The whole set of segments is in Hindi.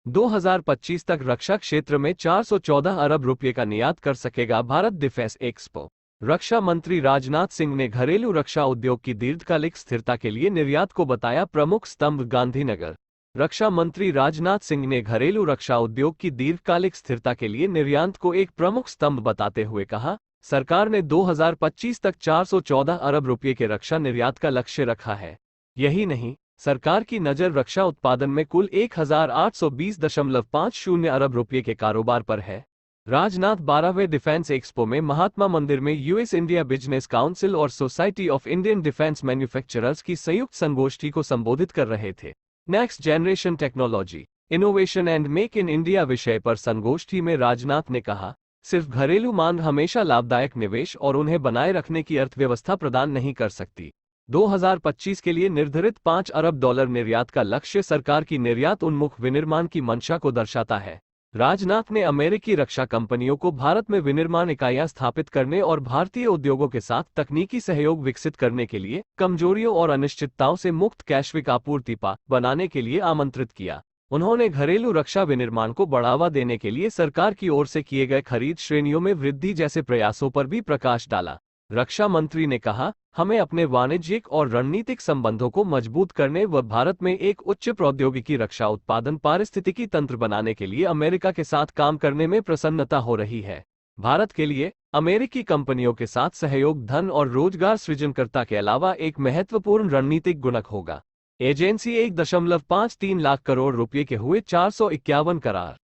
2025 तक रक्षा क्षेत्र में 414 अरब रुपये का निर्यात कर सकेगा भारत। Defence expo. रक्षा मंत्री राजनाथ सिंह ने घरेलू रक्षा उद्योग की दीर्घकालिक स्थिरता के लिए निर्यात को बताया प्रमुख स्तंभ। गांधीनगर। रक्षा मंत्री राजनाथ सिंह ने घरेलू रक्षा उद्योग की दीर्घकालिक स्थिरता के लिए निर्यात को एक प्रमुख स्तंभ बताते हुए कहा, सरकार ने 2025 तक 414 अरब रुपये के रक्षा निर्यात का लक्ष्य रखा है। यही नहीं, सरकार की नज़र रक्षा उत्पादन में कुल 1820.50 अरब रुपये के कारोबार पर है। राजनाथ 12वें डिफेंस एक्सपो में महात्मा मंदिर में यूएस इंडिया बिजनेस काउंसिल और society of Indian defence manufacturers की संयुक्त संगोष्ठी को संबोधित कर रहे थे। Next generation technology, innovation and make in India विषय पर संगोष्ठी में राजनाथ ने कहा, सिर्फ घरेलू मांग हमेशा लाभदायक निवेश और उन्हें बनाए रखने की अर्थव्यवस्था प्रदान नहीं कर सकती। 2025 के लिए निर्धारित $5 अरब निर्यात का लक्ष्य सरकार की निर्यात उन्मुख विनिर्माण की मंशा को दर्शाता है। राजनाथ ने अमेरिकी रक्षा कंपनियों को भारत में विनिर्माण इकाइयां स्थापित करने और भारतीय उद्योगों के साथ तकनीकी सहयोग विकसित करने के लिए कमजोरियों और अनिश्चितताओं से मुक्त वैश्विक आपूर्ति बनाने के लिए आमंत्रित किया। उन्होंने घरेलू रक्षा विनिर्माण को बढ़ावा देने के लिए सरकार की ओर से किए गए खरीद श्रेणियों में वृद्धि जैसे प्रयासों पर भी प्रकाश डाला। रक्षा मंत्री ने कहा, हमें अपने वाणिज्यिक और रणनीतिक संबंधों को मजबूत करने व भारत में एक उच्च प्रौद्योगिकी रक्षा उत्पादन पारिस्थितिकी तंत्र बनाने के लिए अमेरिका के साथ काम करने में प्रसन्नता हो रही है। भारत के लिए अमेरिकी कंपनियों के साथ सहयोग धन और रोजगार सृजनकर्ता के अलावा एक महत्वपूर्ण रणनीतिक गुणक होगा। एजेंसी 1.53 लाख करोड़ रुपये के हुए 451 करार।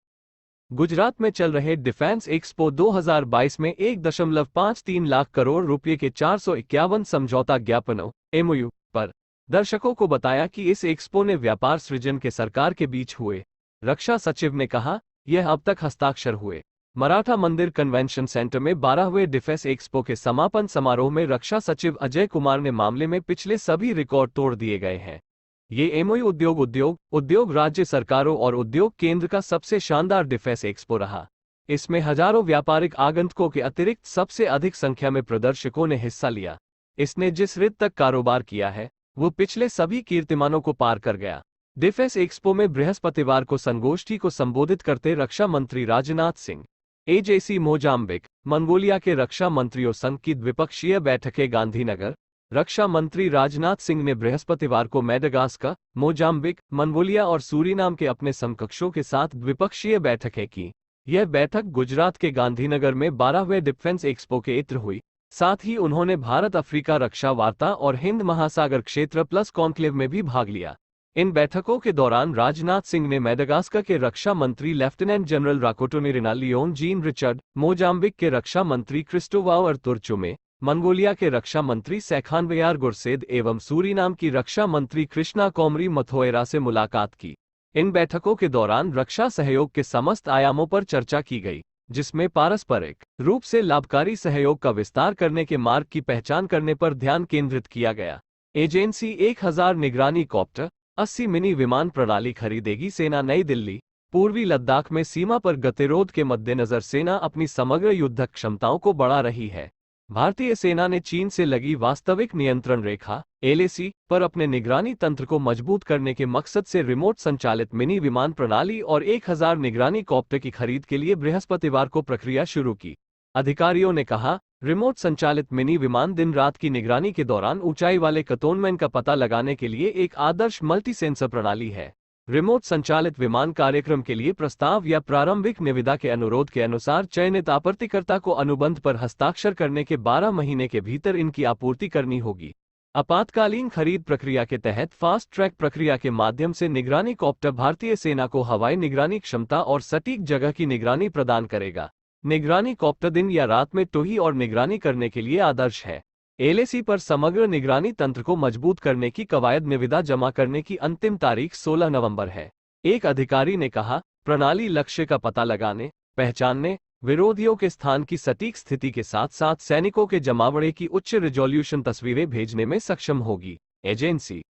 गुजरात में चल रहे डिफेंस एक्सपो 2022 में 1.53 लाख करोड़ रुपये के 451 समझौता ज्ञापनों (एमओयू) पर दर्शकों को बताया कि इस एक्सपो ने व्यापार सृजन के सरकार के बीच हुए। रक्षा सचिव ने कहा, यह अब तक हस्ताक्षर हुए। मराठा मंदिर कन्वेंशन सेंटर में 12वें डिफेंस एक्सपो के समापन समारोह में रक्षा सचिव अजय कुमार ने मामले में पिछले सभी रिकॉर्ड तोड़ दिए गए हैं। ये एमओयू उद्योग राज्य सरकारों और उद्योग केंद्र का सबसे शानदार डिफेंस एक्सपो रहा। इसमें हजारों व्यापारिक आगंतुकों के अतिरिक्त सबसे अधिक संख्या में प्रदर्शकों ने हिस्सा लिया। इसने जिस रेट तक कारोबार किया है वो पिछले सभी कीर्तिमानों को पार कर गया। डिफेंस एक्सपो में बृहस्पतिवार को संगोष्ठी को संबोधित करते रक्षा मंत्री Rajnath Singh AJC Mozambique, Mongolia के रक्षा मंत्रियों संघ की द्विपक्षीय बैठकें। गांधीनगर। रक्षा मंत्री राजनाथ सिंह ने बृहस्पतिवार को मेडागास्कर, मोजाम्बिक, मंगोलिया और सूरीनाम के अपने समकक्षों के साथ द्विपक्षीय बैठकें की। यह बैठक गुजरात के गांधीनगर में 12वें डिफेंस एक्सपो के इत्र हुई। साथ ही उन्होंने भारत अफ्रीका रक्षा वार्ता और हिंद महासागर क्षेत्र प्लस कॉन्क्लेव में भी भाग लिया। इन बैठकों के दौरान राजनाथ सिंह ने मेडागास्कर के रक्षा मंत्री lieutenant general Rakotonirina Leon Jean Richard, Mozambique के रक्षा मंत्री क्रिस्टोवाओ तुर्चुमे, मंगोलिया के रक्षा मंत्री सैखानवयार गुरसेद एवं सूरीनाम की रक्षा मंत्री कृष्णा कोमरी मथोएरा से मुलाकात की। इन बैठकों के दौरान रक्षा सहयोग के समस्त आयामों पर चर्चा की गई, जिसमें पारस्परिक रूप से लाभकारी सहयोग का विस्तार करने के मार्ग की पहचान करने पर ध्यान केंद्रित किया गया। एजेंसी 1000 निगरानी कॉप्टर 80 मिनी विमान प्रणाली खरीदेगी। सेना। नई दिल्ली। पूर्वी लद्दाख में सीमा पर गतिरोध के मद्देनजर सेना अपनी समग्र युद्धक क्षमताओं को बढ़ा रही है। भारतीय सेना ने चीन से लगी वास्तविक नियंत्रण रेखा (एलएसी) पर अपने निगरानी तंत्र को मजबूत करने के मकसद से रिमोट संचालित मिनी विमान प्रणाली और 1000 निगरानी कॉप्टर की खरीद के लिए बृहस्पतिवार को प्रक्रिया शुरू की। अधिकारियों ने कहा, रिमोट संचालित मिनी विमान दिन रात की निगरानी के दौरान ऊंचाई वाले कंटोनमेंट का पता लगाने के लिए एक आदर्श मल्टी सेंसर प्रणाली है। रिमोट संचालित विमान कार्यक्रम के लिए प्रस्ताव या प्रारंभिक निविदा के अनुरोध के अनुसार चयनित आपूर्तिकर्ता को अनुबंध पर हस्ताक्षर करने के 12 महीने के भीतर इनकी आपूर्ति करनी होगी। आपातकालीन खरीद प्रक्रिया के तहत फास्ट ट्रैक प्रक्रिया के माध्यम से निगरानी कॉप्टर भारतीय सेना को हवाई निगरानी क्षमता और सटीक जगह की निगरानी प्रदान करेगा। निगरानी कॉप्टर दिन या रात में टोही और निगरानी करने के लिए आदर्श है। एलएसी पर समग्र निगरानी तंत्र को मजबूत करने की कवायद निविदा जमा करने की अंतिम तारीख 16 नवंबर है। एक अधिकारी ने कहा, प्रणाली लक्ष्य का पता लगाने, पहचानने, विरोधियों के स्थान की सटीक स्थिति के साथ साथ सैनिकों के जमावड़े की उच्च रिजोल्यूशन तस्वीरें भेजने में सक्षम होगी। एजेंसी